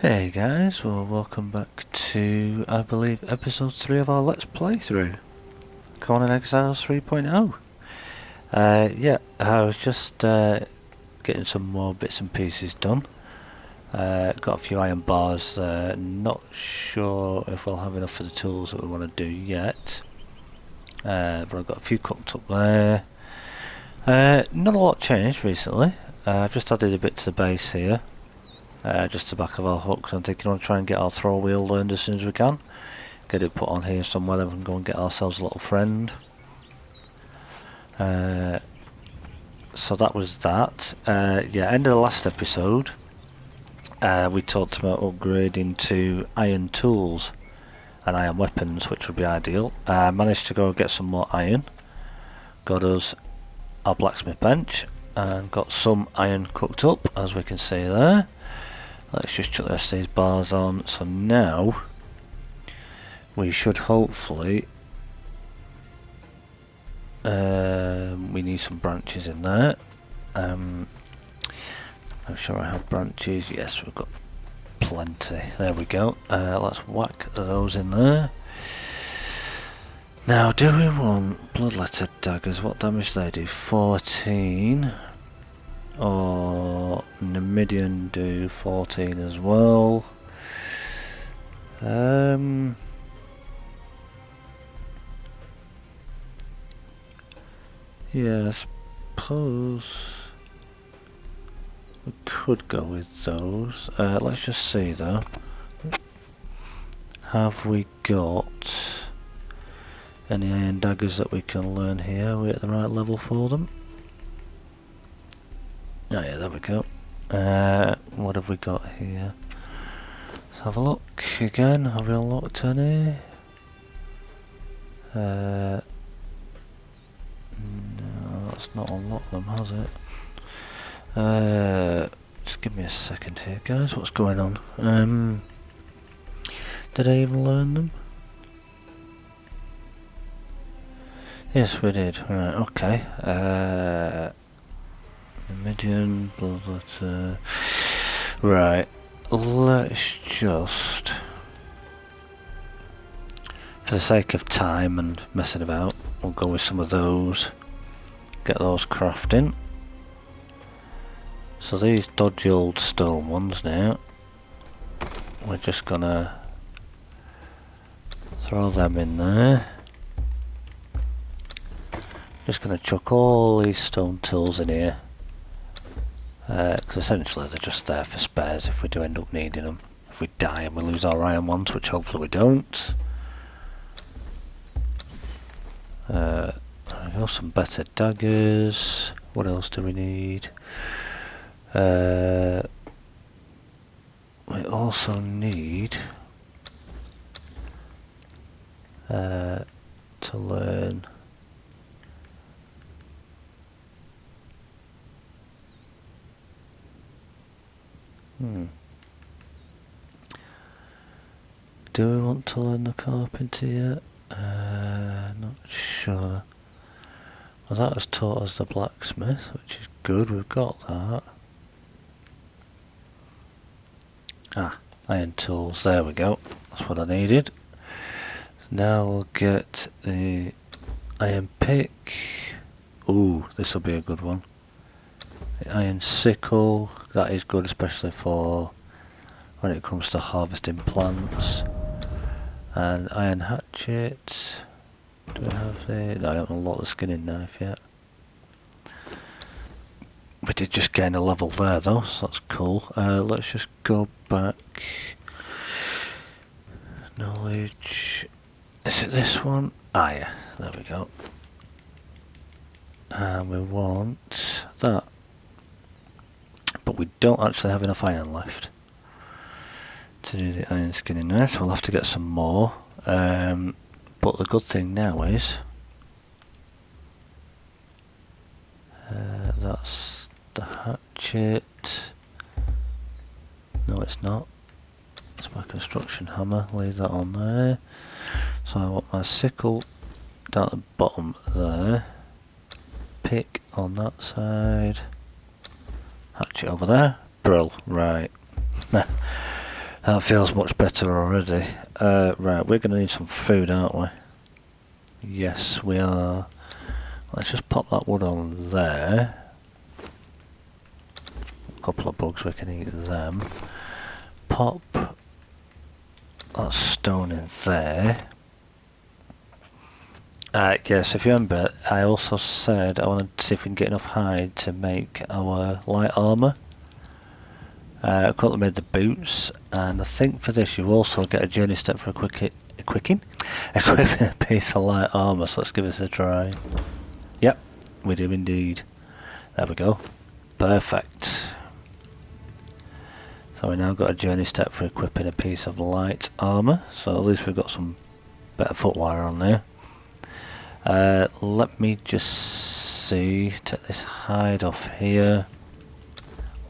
Hey guys, well welcome back to, I believe, episode 3 of our Let's Playthrough, Conan Exiles 3.0. Yeah, I was just getting some more bits and pieces done. Got a few iron bars there, not sure if we'll have enough for the tools that we want to do yet. But I've got a few cooked up there. Not a lot changed recently. I've just added a bit to the base here. Just the back of our hooks. I'm thinking I'll try and get our throw wheel learned as soon as we can. Get it put on here somewhere, then we can go and get ourselves a little friend. So that was that. Yeah, end of the last episode, we talked about upgrading to iron tools and iron weapons, which would be ideal. Managed to go get some more iron. Got us our blacksmith bench and got some iron cooked up, as we can see there. Let's just chuck the rest of these bars on. So now we should hopefully we need some branches in there. I'm sure I have branches. Yes, we've got plenty. There we go. Let's whack those in there. Now, do we want bloodletter daggers? What damage do they do? 14. Or Numidian do 14 as well. Yeah, I suppose we could go with those. Let's just see though. Have we got any iron daggers that we can learn here? Are we at the right level for them? Oh yeah, there we go. What have we got here? Let's have a look again. Have we unlocked any? No, that's not unlocked them, has it? Just give me a second here, guys. What's going on? Did I even learn them? Yes, we did. Right, okay. Median, bloodletter. Right, let's just, for the sake of time and messing about, we'll go with some of those. Get those crafting. So these dodgy old stone ones now, we're just gonna throw them in there. Just gonna chuck all these stone tools in here, because essentially they're just there for spares if we do end up needing them. If we die and we lose our iron ones, which hopefully we don't. There we go, some better daggers. What else do we need? We also need to learn do we want to learn the carpenter yet? Not sure. Well, that has taught us the blacksmith, which is good, we've got that. Ah, iron tools, there we go. That's what I needed. Now we'll get the iron pick. Ooh, this will be a good one. The iron sickle, that is good, especially for when it comes to harvesting plants. And iron hatchet. Do we have the... No, I haven't unlocked the skinning knife yet. We did just gain a level there though, so that's cool. Let's just go back. Knowledge. Is it this one? Ah yeah, there we go. And we want that. But we don't actually have enough iron left to do the iron skinning knife, so we'll have to get some more. But the good thing now is that's the hatchet. No, it's not. It's my construction hammer. Leave that on there. So I want my sickle down at the bottom there. Pick on that side. Hatchet over there. Brill. Right. That feels much better already. Right, we're going to need some food, aren't we? Yes, we are. Let's just pop that wood on there. A couple of bugs, we can eat them. Pop that stone in there. Yes, if you remember, I also said I wanted to see if we can get enough hide to make our light armour. I currently made the boots, and I think for this you also get a journey step for equipping a piece of light armour, so let's give this a try. Yep, we do indeed. There we go. Perfect. So we now got a journey step for equipping a piece of light armour, so at least we've got some better footwear on there. Let me just see, take this hide off here,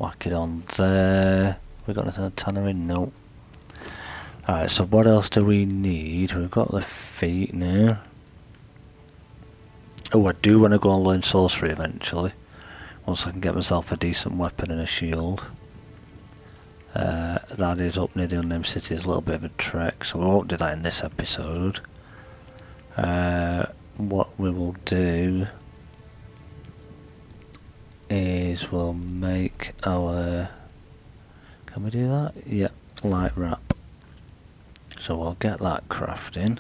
whack it on there. We got anything on tannery? No. Alright, so what else do we need? We've got the feet now. Oh, I do want to go and learn sorcery eventually, once I can get myself a decent weapon and a shield. That is up near the unnamed city, is a little bit of a trek, so we won't do that in this episode. What we will do is we'll make our... Can we do that? Yep, light wrap. So we'll get that crafting.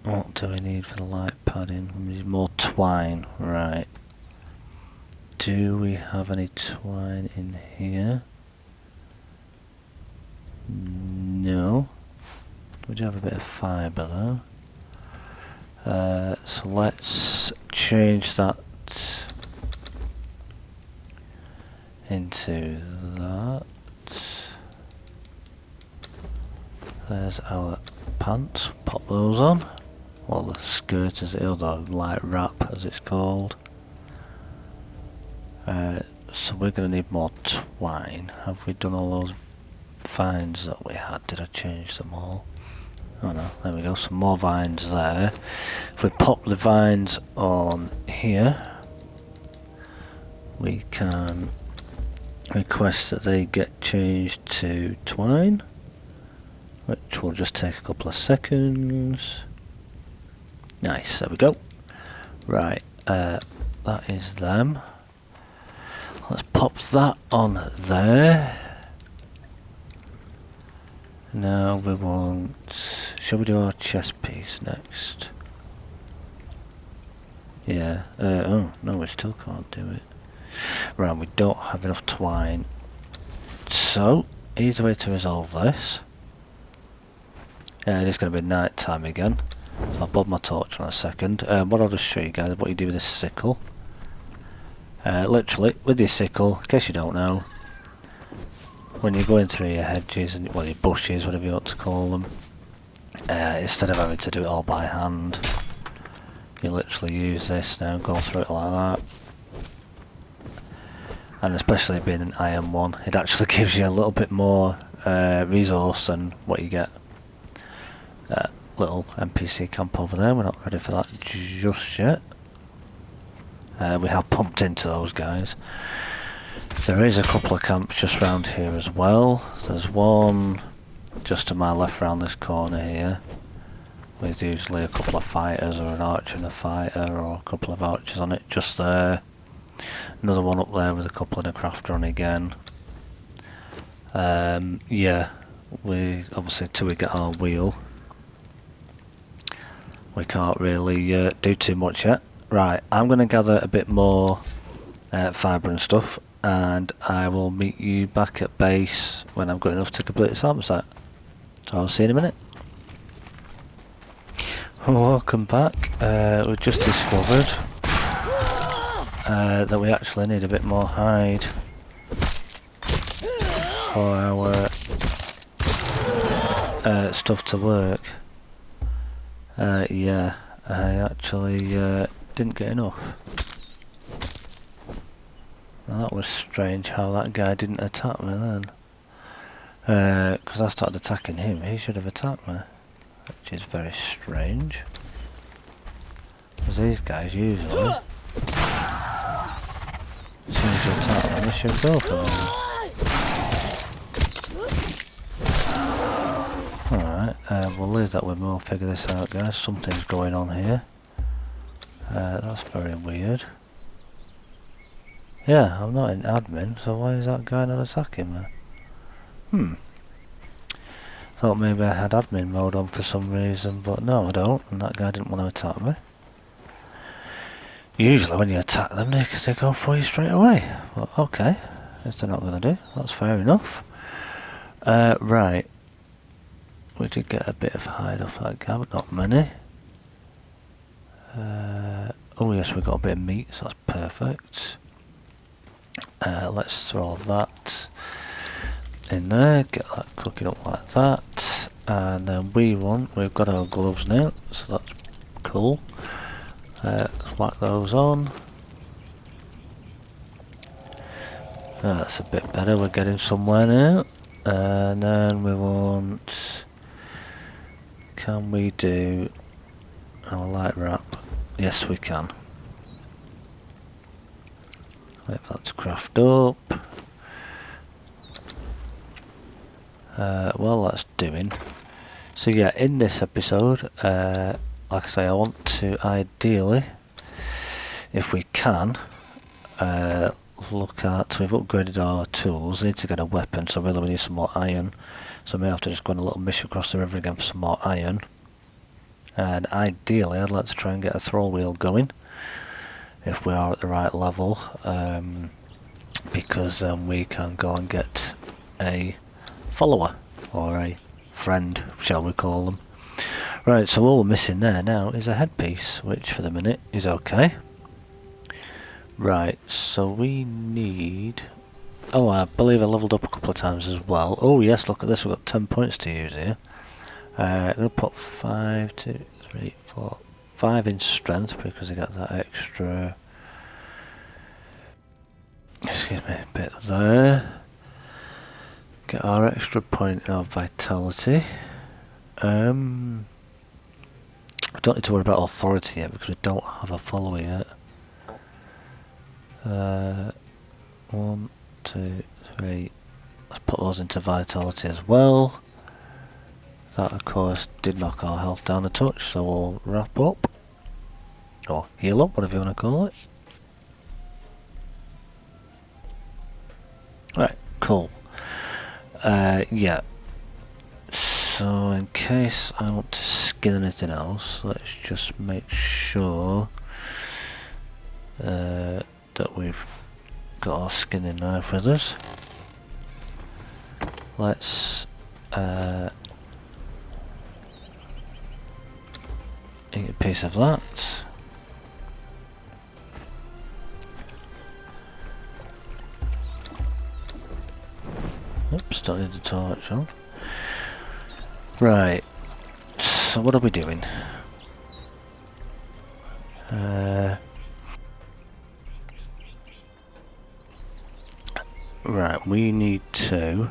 What do we need for the light padding? We need more twine, right. Do we have any twine in here? No. We do have a bit of fibre though. So let's change that into that. There's our pants, pop those on. Well, the skirt is the other, light wrap as it's called. So we're going to need more twine. Have we done all those vines that we had? Did I change them all? Oh no, there we go, some more vines there. If we pop the vines on here, we can request that they get changed to twine, which will just take a couple of seconds. Nice, there we go. Right, that is them. Let's pop that on there. Now we want... Shall we do our chest piece next? Yeah, oh, no, we still can't do it. Right, we don't have enough twine. So, easy way to resolve this. Yeah, it is going to be night time again. So I'll bob my torch on a second. What I'll just show you guys what you do with this sickle. Literally, with your sickle, in case you don't know, when you're going through your hedges and well, your bushes, whatever you want to call them, instead of having to do it all by hand, you literally use this now, go through it like that. And especially being an iron one, it actually gives you a little bit more resource than what you get. Little NPC camp over there, we're not ready for that just yet. We have pumped into those guys. There is a couple of camps just round here as well. There's one just to my left round this corner here, with usually a couple of fighters or an archer and a fighter, or a couple of archers on it just there. Another one up there with a couple in a craft run again. Yeah, we obviously till we get our wheel, we can't really do too much yet. Right, I'm going to gather a bit more fibre and stuff, and I will meet you back at base when I've got enough to complete this armor set. So I'll see you in a minute. Welcome back. We've just discovered that we actually need a bit more hide for our stuff to work. Yeah, I actually didn't get enough. Now that was strange how that guy didn't attack me then. Because I started attacking him, he should have attacked me. Which is very strange. Because these guys usually, as soon as you attack them, they should go for them. Alright, we'll leave that with me, we'll figure this out guys, something's going on here. That's very weird. Yeah, I'm not in admin, so why is that guy not attacking me? Thought maybe I had admin mode on for some reason, but no I don't, and that guy didn't want to attack me. Usually when you attack them, they go for you straight away. But okay, if they're not going to do, that's fair enough. Right. We did get a bit of hide off that guy, but not many. Oh yes, we got a bit of meat, so that's perfect. Let's throw that in there, get that cooking up like that. And then we've got our gloves now, so that's cool. Let's whack those on. That's a bit better, we're getting somewhere now. And then we want... Can we do our light wrap? Yes we can. Wait for that to craft up. Well that's doing. So yeah, in this episode, like I say, I want to ideally, if we can, look at, we've upgraded our tools, we need to get a weapon, so really we need some more iron. So I may have to just go on a little mission across the river again for some more iron. And ideally I'd like to try and get a throw wheel going, if we are at the right level, because then we can go and get a follower, or a friend, shall we call them. Right, so all we're missing there now is a headpiece, which for the minute is okay. Right, so we need... Oh, I believe I leveled up a couple of times as well. Oh yes, look at this, we've got 10 points to use here. I'm going to put 5, 2, 3, 4, 5 in strength because I got that extra... Excuse me, bit there. Get our extra point of vitality. I don't need to worry about authority yet because we don't have a follower yet. 1, 2, 3. Let's put those into vitality as well. That of course did knock our health down a touch, so we'll wrap up. Or heal up, whatever you want to call it. Right, cool. Yeah. So in case I want to skin anything else, let's just make sure that we've got our skinning knife with us. Let's eat a piece of that. Oops, don't need the torch on. Right, so what are we doing? Right, we need to...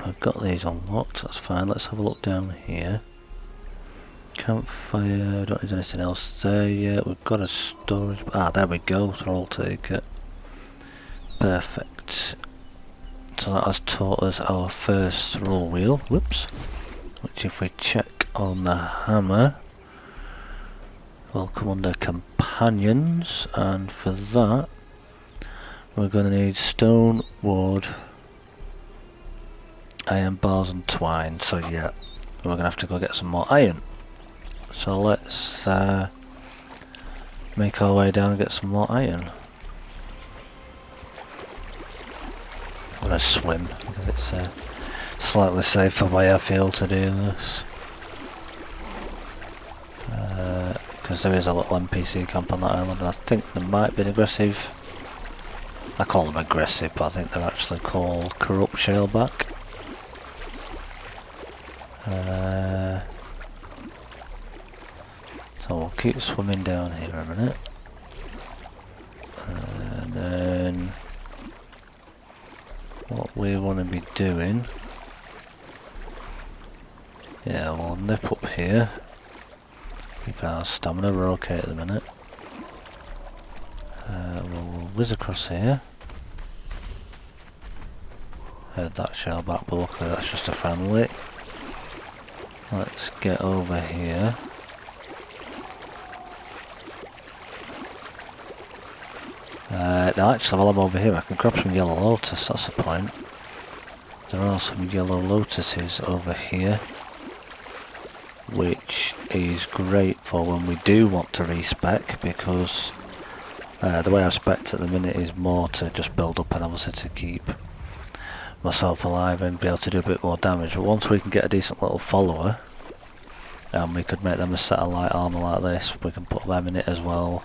I've got these unlocked, that's fine. Let's have a look down here. Campfire, don't need anything else there yet. We've got a storage... Ah, there we go, so I'll take it. Perfect. So that has taught us our first roll wheel, whoops. Which if we check on the hammer, will come under companions, and for that we're going to need stone, wood, iron bars and twine, so yeah, we're going to have to go get some more iron. So let's make our way down and get some more iron. I'm going to swim, because it's a slightly safer way I feel to do this. Because there is a little NPC camp on that island, and I think there might be an aggressive... I call them aggressive, but I think they're actually called corrupt shaleback. So we'll keep swimming down here a minute. And then... what we want to be doing... yeah, we'll nip up here. Keep our stamina, we're okay at the minute. We'll whiz across here. Heard that shell back, but luckily that's just a friendly. Let's get over here. Now actually while I'm over here I can grab some yellow lotus, that's the point. There are some yellow lotuses over here, which is great for when we do want to respec, because the way I've spec'd at the minute is more to just build up and obviously to keep myself alive and be able to do a bit more damage. But once we can get a decent little follower, and we could make them a set of light armour like this, we can put them in it as well.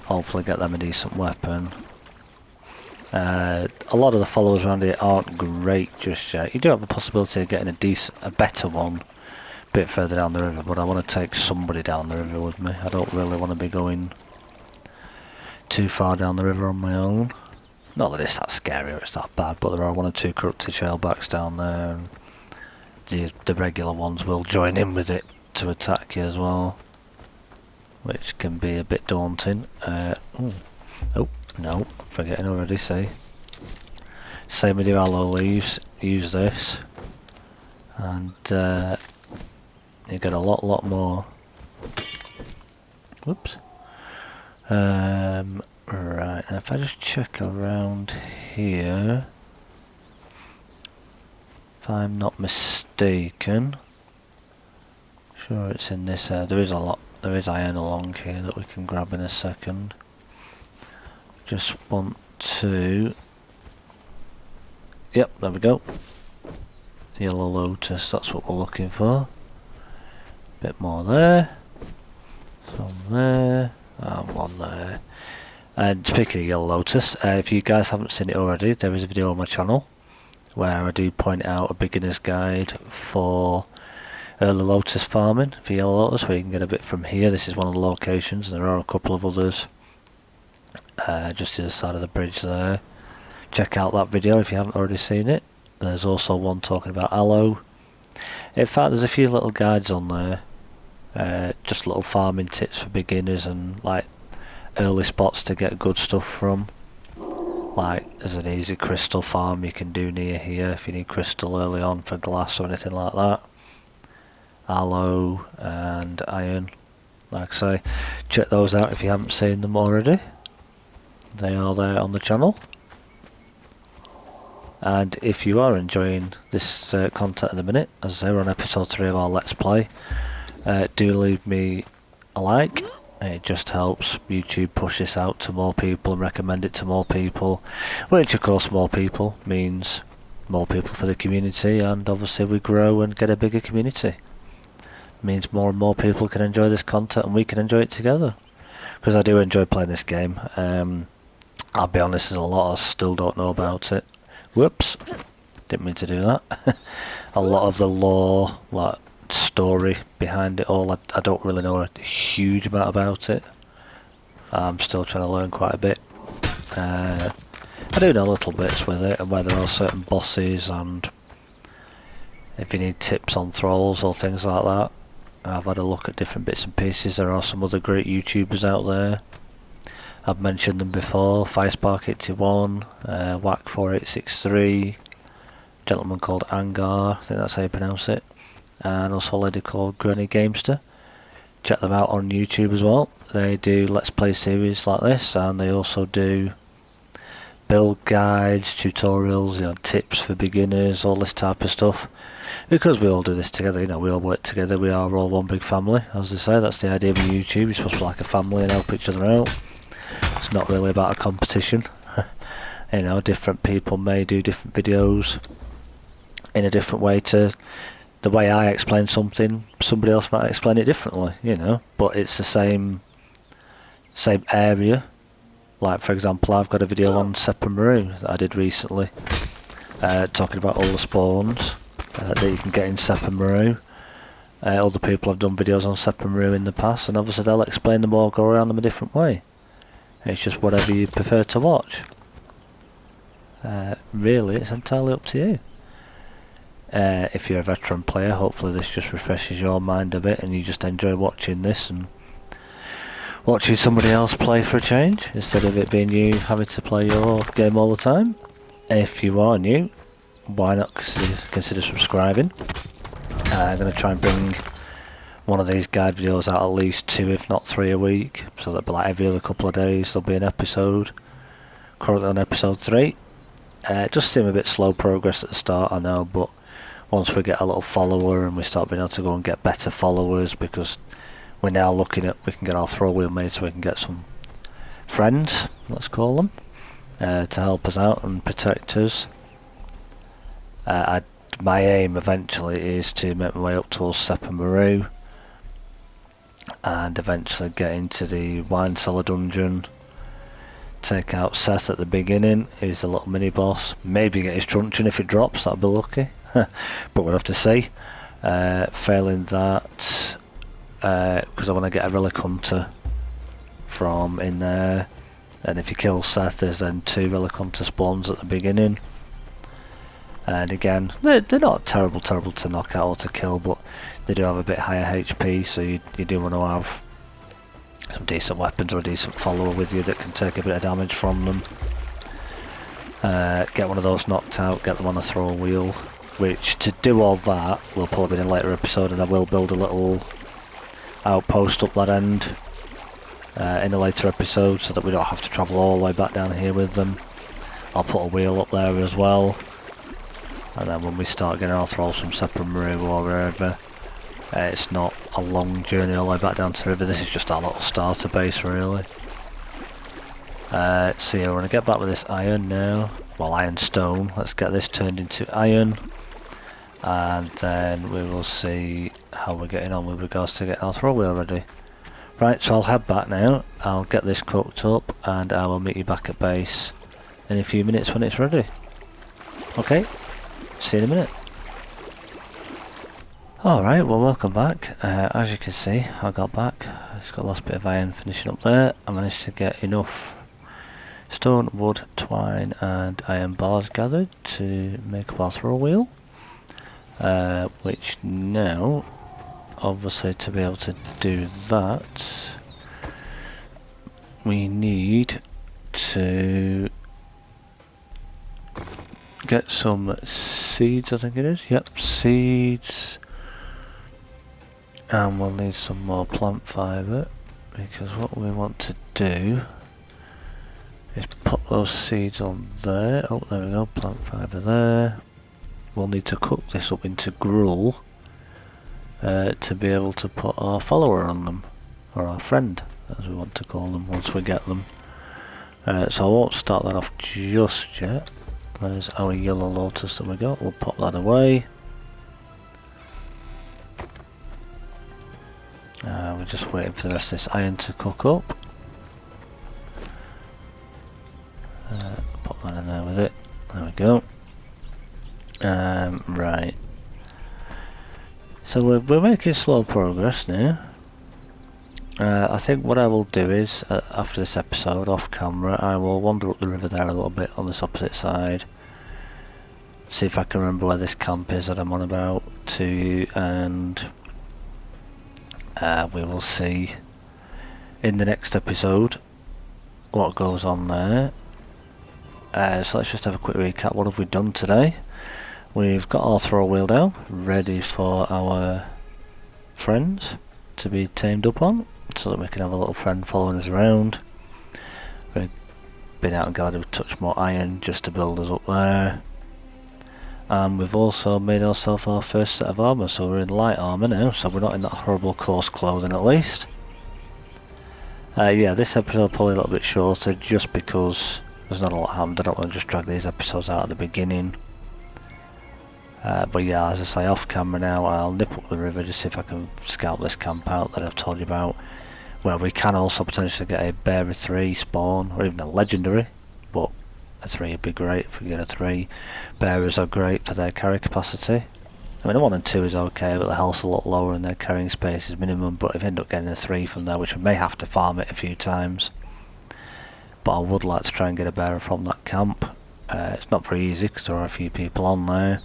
Hopefully get them a decent weapon. A lot of the followers around here aren't great just yet. You do have the possibility of getting a better one a bit further down the river, but I want to take somebody down the river with me. I don't really want to be going too far down the river on my own. Not that it's that scary or it's that bad, but there are one or two corrupted shellbacks down there, and the regular ones will join in with it to attack you as well, which can be a bit daunting. Oh no, forgetting already. Same with your aloe leaves. Use this, and you get a lot more. Whoops. Right, now if I just check around here, if I'm not mistaken, sure it's in this area. There is iron along here that we can grab in a second. Just want to, yep, there we go. Yellow lotus, that's what we're looking for. Bit more there, some there, and one there. And speaking of yellow lotus, if you guys haven't seen it already, there is a video on my channel where I do point out a beginner's guide for early lotus farming for yellow lotus, where you can get a bit from here. This is one of the locations, and there are a couple of others just to the side of the bridge there. Check out that video if you haven't already seen it. There's also one talking about aloe. In fact, there's a few little guides on there, just little farming tips for beginners and like early spots to get good stuff from. Like there's an easy crystal farm you can do near here if you need crystal early on for glass or anything like that. Aloe and iron, like I say, check those out if you haven't seen them already. They are there on the channel. And if you are enjoying this content at the minute, as I say, we're on episode 3 of our Let's Play, do leave me a like. It just helps YouTube push this out to more people and recommend it to more people, which of course more people means more people for the community, and obviously we grow and get a bigger community. Means more and more people can enjoy this content and we can enjoy it together. Because I do enjoy playing this game. I'll be honest, there's a lot I still don't know about it. Whoops, didn't mean to do that. A lot of the lore, like story behind it all, I don't really know a huge amount about it. I'm still trying to learn quite a bit. I do know little bits with it, and where there are certain bosses, and if you need tips on thralls or things like that. I've had a look at different bits and pieces. There are some other great YouTubers out there. I've mentioned them before, Firespark81, Whack4863, a gentleman called Angar, I think that's how you pronounce it, and also a lady called Granny Gamester. Check them out on YouTube as well. They do Let's Play series like this, and they also do build guides, tutorials, you know, tips for beginners, all this type of stuff. Because we all do this together, you know, we all work together, we are all one big family. As they say, that's the idea of YouTube, you're supposed to be like a family and help each other out. It's not really about a competition. You know, different people may do different videos in a different way to the way I explain something, somebody else might explain it differently, you know, but it's the same area. Like for example, I've got a video on Seppa Maru that I did recently, talking about all the spawns that you can get in Seppa Maru. Other people have done videos on Seppa Maru in the past, and obviously they'll explain them or go around them a different way. It's just whatever you prefer to watch. Really, it's entirely up to you. If you're a veteran player, hopefully this just refreshes your mind a bit and you just enjoy watching this and watching somebody else play for a change, instead of it being you having to play your game all the time. If you are new, why not consider subscribing? I'm going to try and bring one of these guide videos out at least 2 if not 3 a week, so that'll be like every other couple of days there'll be an episode. Currently on episode 3. It just seemed a bit slow progress at the start, I know, but once we get a little follower and we start being able to go and get better followers, because we're now looking at, we can get our throw wheel made so we can get some friends, let's call them, to help us out and protect us. My aim eventually is to make my way up towards Seppa Maru and eventually get into the wine cellar dungeon, take out Seth at the beginning. He's a little mini boss, maybe get his truncheon if it drops, that'd be lucky. But we'll have to see. Failing that, because I want to get a relic hunter from in there, and if you kill Seth there's then 2 relic hunter spawns at the beginning. And again, they're not terrible to knock out or to kill, but they do have a bit higher HP, so you do want to have some decent weapons or a decent follower with you that can take a bit of damage from them. Get one of those knocked out, get them on a throw wheel, which to do all that will probably be in a later episode, and I will build a little outpost up that end in a later episode so that we don't have to travel all the way back down here with them. I'll put a wheel up there as well, and then when we start getting our thralls from Seppa Maru or wherever, it's not a long journey all the way back down to the river. This is just our little starter base really. So yeah, we're going to get back with this iron now, well, iron stone. Let's get this turned into iron, and then we will see how we're getting on with regards to getting our throw wheel ready. Right, so I'll head back now, I'll get this cooked up, and I will meet you back at base in a few minutes when it's ready. Okay, see you in a minute. Alright, well, welcome back. As you can see, I got back. I just got a last bit of iron finishing up there. I managed to get enough stone, wood, twine and iron bars gathered to make up our throw wheel. Which now, obviously to be able to do that, we need to get some seeds, I think it is. Yep, seeds. And we'll need some more plant fibre, because what we want to do is put those seeds on there. Oh, there we go, plant fibre there. We'll need to cook this up into gruel to be able to put our follower on them, or our friend as we want to call them once we get them. So I won't start that off just yet. There's our yellow lotus that we got, we'll pop that away. We're just waiting for the rest of this iron to cook up. Pop that in there with it. There we go. Right. So we're making slow progress now. I think what I will do is, after this episode, off camera, I will wander up the river there a little bit on this opposite side. See if I can remember where this camp is that I'm on about to, and we will see in the next episode what goes on there. So let's just have a quick recap. What have we done today? We've got our throw wheel down, ready for our friends to be tamed up on, so that we can have a little friend following us around. We've been out and gathered a touch more iron just to build us up there. And we've also made ourselves our first set of armour, so we're in light armour now, so we're not in that horrible coarse clothing at least. Yeah, this episode probably a little bit shorter just because there's not a lot happened. I don't want to just drag these episodes out at the beginning. But yeah, as I say, off camera now, I'll nip up the river just see if I can scout this camp out that I've told you about. Where we can also potentially get a bearer 3 spawn, or even a legendary, but a 3 would be great if we get a 3. Bearers are great for their carry capacity. I mean, a 1 and 2 is okay, but the health's a lot lower and their carrying space is minimum, but if you end up getting a 3 from there, which we may have to farm it a few times. But I would like to try and get a bearer from that camp. It's not very easy because there are a few people on there.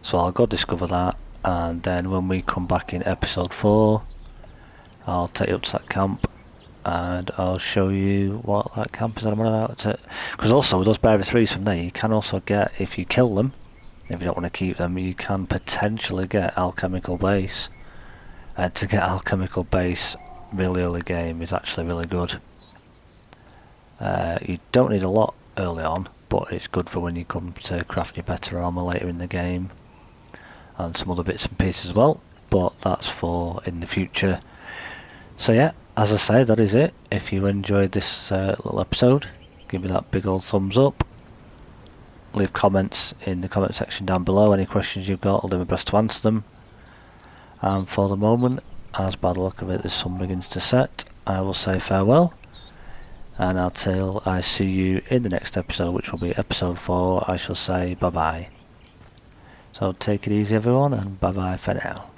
So I'll go discover that, and then when we come back in episode 4, I'll take you up to that camp and I'll show you what that camp is that I'm on about to. Because also with those bearer 3s from there, you can also get, if you kill them, if you don't want to keep them, you can potentially get alchemical base. And to get alchemical base really early game is actually really good. You don't need a lot early on, but it's good for when you come to craft your better armor later in the game, and some other bits and pieces as well, but that's for in the future. So yeah, as I say, that is it. If you enjoyed this little episode, give me that big old thumbs up. Leave comments in the comment section down below. Any questions you've got, I'll do my best to answer them. And for the moment, as by the look of it the sun begins to set, I will say farewell. And until I see you in the next episode, which will be episode 4, I shall say bye bye. So take it easy everyone, and bye bye for now.